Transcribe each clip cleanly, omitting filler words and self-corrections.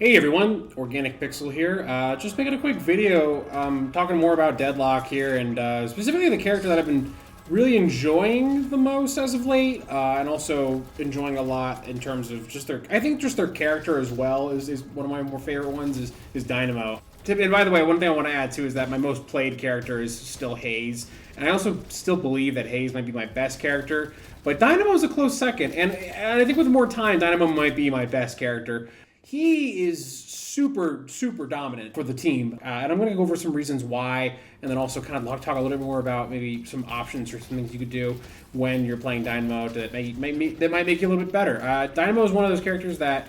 Hey everyone, Organic Pixel here. Just making a quick video talking more about Deadlock here, and specifically the character that I've been really enjoying the most as of late, and also enjoying a lot in terms of just their. I think just their character as well is one of my more favorite ones is Dynamo. And by the way, one thing I want to add too is that my most played character is still Hayes, and I also still believe that Hayes might be my best character, but Dynamo is a close second, and I think with more time, Dynamo might be my best character. He is super dominant for the team, and I'm going to go over some reasons why, and then also kind of talk a little bit more about maybe some options or some things you could do when you're playing Dynamo that might make you a little bit better. Dynamo is one of those characters that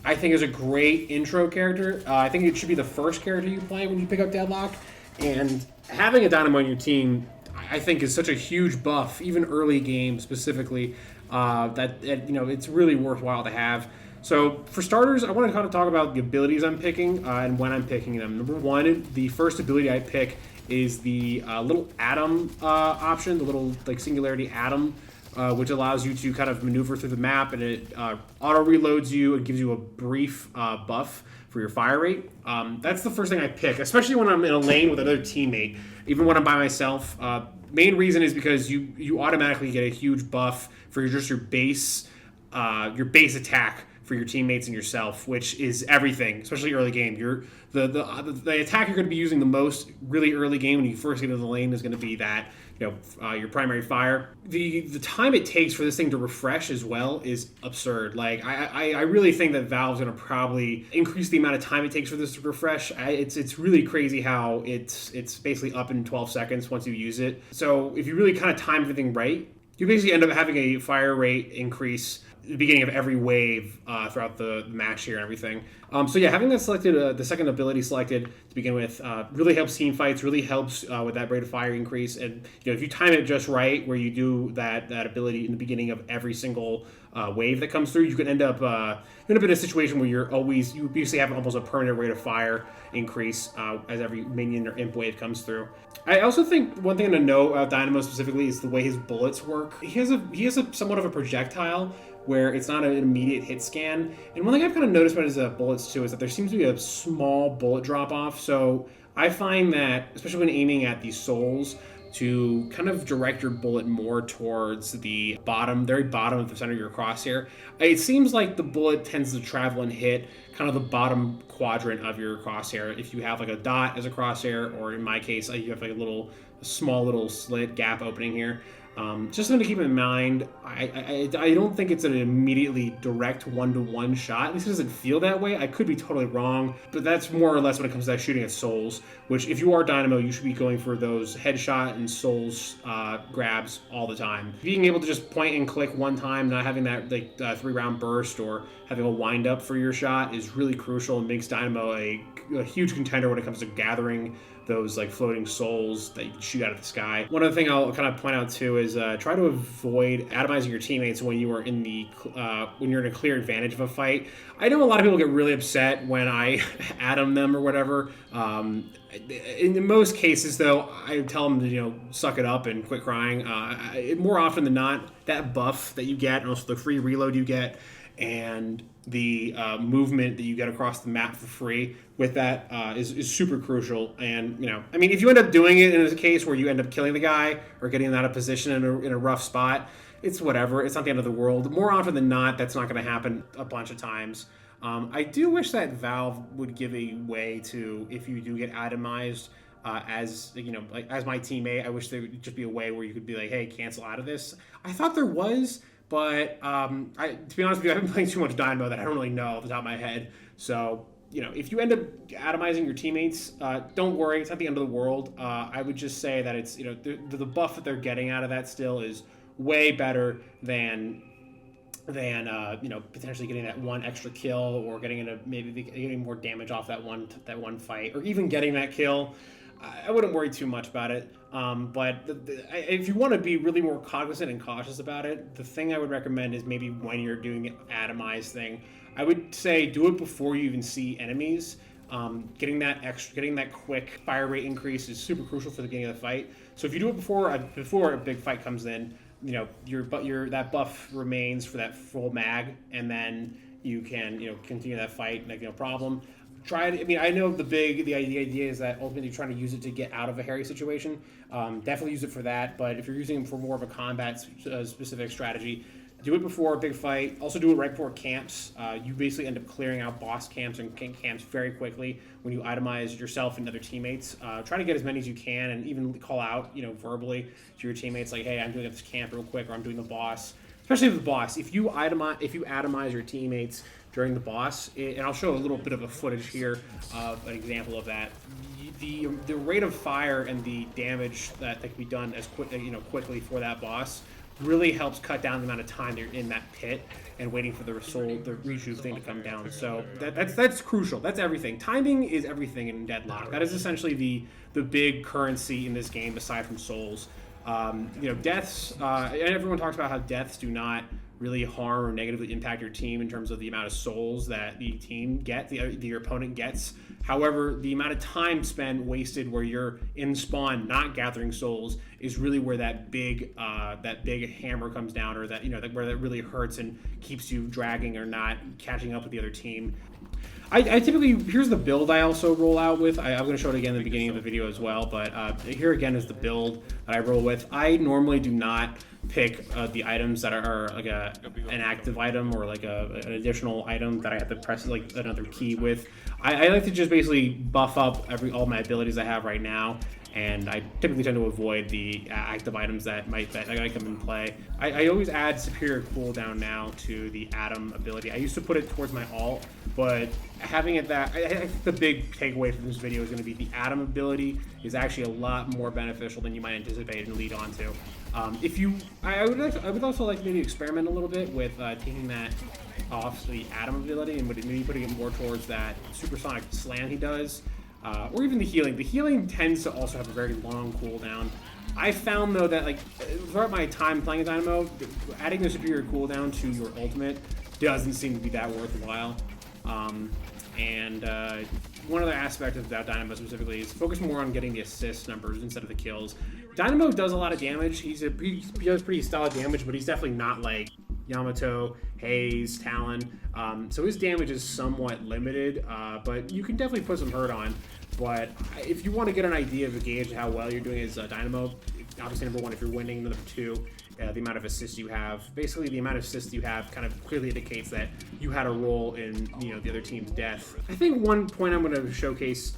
I think is a great intro character. I think it should be the first character you play when you pick up Deadlock, and having a Dynamo on your team, I think, is such a huge buff, even early game specifically, that it's really worthwhile to have. So for starters, I want to kind of talk about the abilities I'm picking and when I'm picking them. Number one, the first ability I pick is the little atom option, the little like singularity atom, which allows you to kind of maneuver through the map, and it auto reloads you and gives you a brief buff for your fire rate. That's the first thing I pick, especially when I'm in a lane with another teammate. Even when I'm by myself, main reason is because you automatically get a huge buff for your base attack for your teammates and yourself, which is everything, especially early game. The attack you're going to be using the most really early game when you first get into the lane is going to be that your primary fire. The time it takes for this thing to refresh as well is absurd. Like I really think that Valve's going to probably increase the amount of time it takes for this to refresh. It's really crazy how it's basically up in 12 seconds once you use it. So if you really kind of time everything right, you basically end up having a fire rate increase at the beginning of every wave throughout the match here and everything. So yeah, having that selected, the second ability selected to begin with, really helps team fights, really helps with that rate of fire increase. And if you time it just right, where you do that ability in the beginning of every single wave that comes through, you can end up in a situation where you basically have almost a permanent rate of fire increase as every minion or imp wave comes through. I also think one thing to note about Dynamo specifically is the way his bullets work. He has a somewhat of a projectile where it's not an immediate hit scan. And one thing I've kind of noticed about his bullets too is that there seems to be a small bullet drop off. So I find that, especially when aiming at these souls, to kind of direct your bullet more towards the very bottom of the center of your crosshair. It seems like the bullet tends to travel and hit kind of the bottom quadrant of your crosshair. If you have like a dot as a crosshair, or in my case, you have like a small little slit gap opening here. Just something to keep in mind. I don't think it's an immediately direct one-to-one shot. At least it doesn't feel that way. I could be totally wrong, but that's more or less when it comes to shooting at souls, which if you are Dynamo, you should be going for those headshot and souls grabs all the time. Being able to just point and click one time, not having that 3-round burst or having a wind up for your shot is really crucial and makes Dynamo a huge contender when it comes to gathering those like floating souls that you can shoot out of the sky. One other thing I'll kind of point out too is try to avoid atomizing your teammates when you are when you're in a clear advantage of a fight. I know a lot of people get really upset when I atom them or whatever. In most cases, though, I tell them to suck it up and quit crying. More often than not, that buff that you get, and also the free reload you get, and the movement that you get across the map for free with that is super crucial. And if you end up doing it in a case where you end up killing the guy or getting out of position in a rough spot, it's whatever. It's not the end of the world. More often than not, that's not going to happen a bunch of times. I do wish that Valve would give a way to, if you do get atomized, as my teammate, I wish there would just be a way where you could be like, hey, cancel out of this. I thought there was, but to be honest with you, I've been playing too much Dynamo that I don't really know off the top of my head. So, if you end up atomizing your teammates, don't worry, it's not the end of the world. I would just say that it's, the buff that they're getting out of that still is way better than potentially getting that one extra kill, or getting more damage off that one fight, or even getting that kill. I wouldn't worry too much about it. But if you want to be really more cognizant and cautious about it, the thing I would recommend is maybe when you're doing the atomized thing, I would say do it before you even see enemies. Getting that quick fire rate increase is super crucial for the beginning of the fight. So if you do it before a big fight comes in, that buff remains for that full mag, and then you can, continue that fight, like no problem. Try it. I mean, I know the idea is that ultimately you're trying to use it to get out of a hairy situation. Definitely use it for that. But if you're using it for more of a combat specific strategy, do it before a big fight. Also do it right before camps. You basically end up clearing out boss camps and camps very quickly when you itemize yourself and other teammates. Try to get as many as you can, and even call out, verbally to your teammates, like, hey, I'm doing this camp real quick, or I'm doing the boss. Especially with the boss, if you atomize your teammates during the boss, and I'll show a little bit of a footage here of an example of that. The rate of fire and the damage that can be done as quickly for that boss really helps cut down the amount of time they're in that pit and waiting for the rejuve thing to come down. So that's crucial. That's everything. Timing is everything in Deadlock. That is essentially the big currency in this game, aside from souls. Deaths. Everyone talks about how deaths do not really harm or negatively impact your team in terms of the amount of souls that the team gets, your opponent gets. However, the amount of time spent wasted where you're in spawn not gathering souls is really where that big hammer comes down, or that where that really hurts and keeps you dragging or not catching up with the other team. I typically, here's the build I also roll out with. I'm going to show it again in the beginning of the video as well, but here again is the build that I roll with. I normally do not pick the items that are like an active item, or like an additional item that I have to press like another key with. I like to just basically buff up all my abilities I have right now, and I typically tend to avoid the active items that might come in play. I always add superior cooldown now to the Atom ability. I used to put it towards my alt, but having it I think the big takeaway from this video is going to be the Atom ability is actually a lot more beneficial than you might anticipate and lead on to. I would also like to maybe experiment a little bit with taking that off the Atom ability and maybe putting it more towards that supersonic slam he does, or even the healing. The healing tends to also have a very long cooldown. I found though that throughout my time playing a Dynamo, adding the superior cooldown to your ultimate doesn't seem to be that worthwhile. One other aspect of that Dynamo specifically is focus more on getting the assist numbers instead of the kills. Dynamo does a lot of damage. He does pretty solid damage, but he's definitely not like Yamato, Haze, Talon. So his damage is somewhat limited, but you can definitely put some hurt on. But if you want to get an idea of a gauge of how well you're doing as Dynamo, obviously number one, if you're winning, number two, the amount of assists you have. Basically, the amount of assists you have kind of clearly indicates that you had a role in the other team's death. I think one point I'm going to showcase,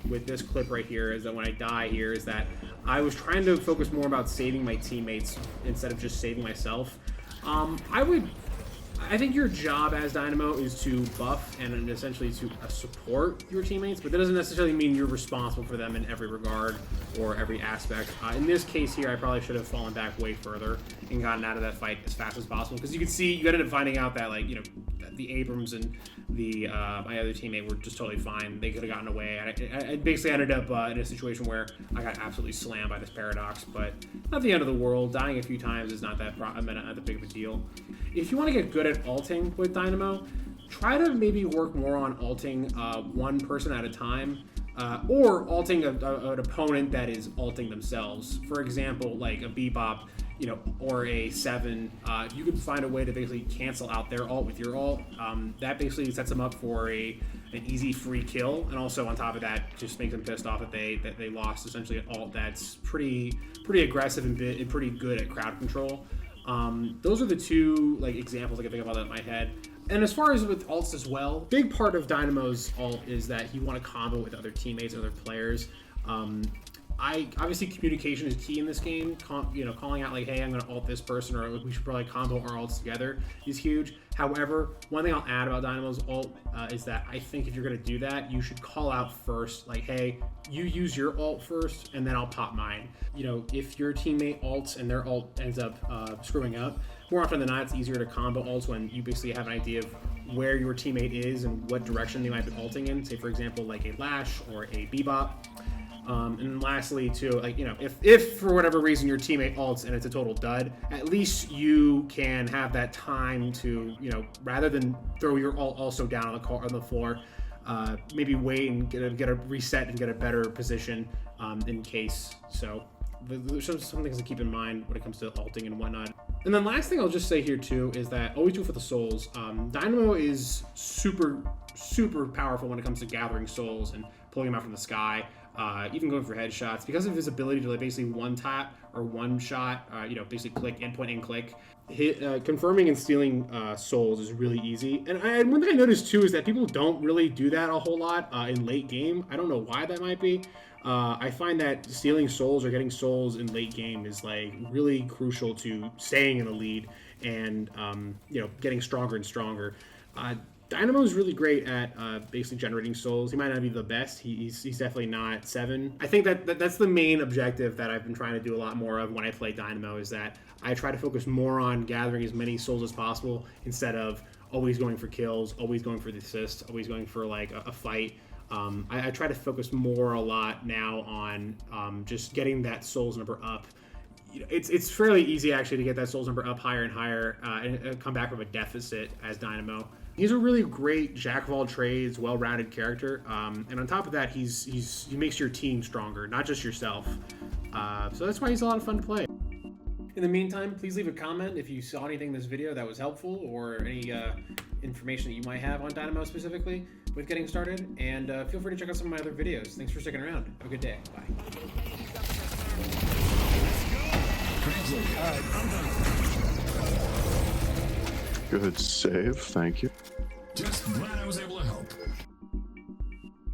with this clip right here, is that when I die here, is that I was trying to focus more about saving my teammates instead of just saving myself. I think your job as Dynamo is to buff and essentially to support your teammates, but that doesn't necessarily mean you're responsible for them in every regard or every aspect. In this case here, I probably should have fallen back way further and gotten out of that fight as fast as possible, because you could see, you ended up finding out that the Abrams and the my other teammate were just totally fine. They could have gotten away. I basically ended up in a situation where I got absolutely slammed by this paradox, but not the end of the world. Dying a few times is not that big of a deal. If you want to get good at alting with Dynamo, try to maybe work more on alting one person at a time, or alting an opponent that is alting themselves. For example, like a Bebop, or a 7, if you could find a way to basically cancel out their ult with your ult, that basically sets them up for an easy free kill, and also on top of that, just makes them pissed off that they lost essentially an ult that's pretty aggressive and pretty good at crowd control. Those are the two examples I can think of in my head. And as far as with alts as well, big part of Dynamo's ult is that you want to combo with other teammates, other players. Obviously communication is key in this game. Calling out hey, I'm going to ult this person, or we should probably combo our ults together is huge. However, one thing I'll add about Dynamo's ult is that I think if you're going to do that, you should call out first, hey, you use your ult first, and then I'll pop mine. If your teammate ults and their ult ends up screwing up, more often than not, it's easier to combo ults when you basically have an idea of where your teammate is and what direction they might be ulting in. Say, for example, like a Lash or a Bebop. And lastly, too, if for whatever reason your teammate ults and it's a total dud, at least you can have that time to, rather than throw your ult also down on the floor, maybe wait and get a reset and get a better position in case. So there's some things to keep in mind when it comes to alting and whatnot. And then last thing I'll just say here too is that always go for the souls. Dynamo is super powerful when it comes to gathering souls and pulling them out from the sky, even going for headshots because of his ability to like basically one tap or one shot, basically click, endpoint and click. Confirming and stealing souls is really easy. And one thing I noticed too is that people don't really do that a whole lot in late game. I don't know why that might be. I find that stealing souls or getting souls in late game is like really crucial to staying in the lead and getting stronger and stronger. Dynamo is really great at basically generating souls. He might not be the best. He's definitely not 7. I think that's the main objective that I've been trying to do a lot more of when I play Dynamo is that I try to focus more on gathering as many souls as possible instead of always going for kills, always going for the assist, always going for like a fight. I try to focus a lot now on just getting that souls number up. It's fairly easy actually to get that souls number up higher and higher and come back from a deficit as Dynamo. He's a really great jack of all trades, well-rounded character, and on top of that, he makes your team stronger, not just yourself. So that's why he's a lot of fun to play. In the meantime, please leave a comment if you saw anything in this video that was helpful or any information that you might have on Dynamo specifically with getting started, and feel free to check out some of my other videos. Thanks for sticking around. Have a good day. Bye. Good save, thank you. Just glad I was able to help.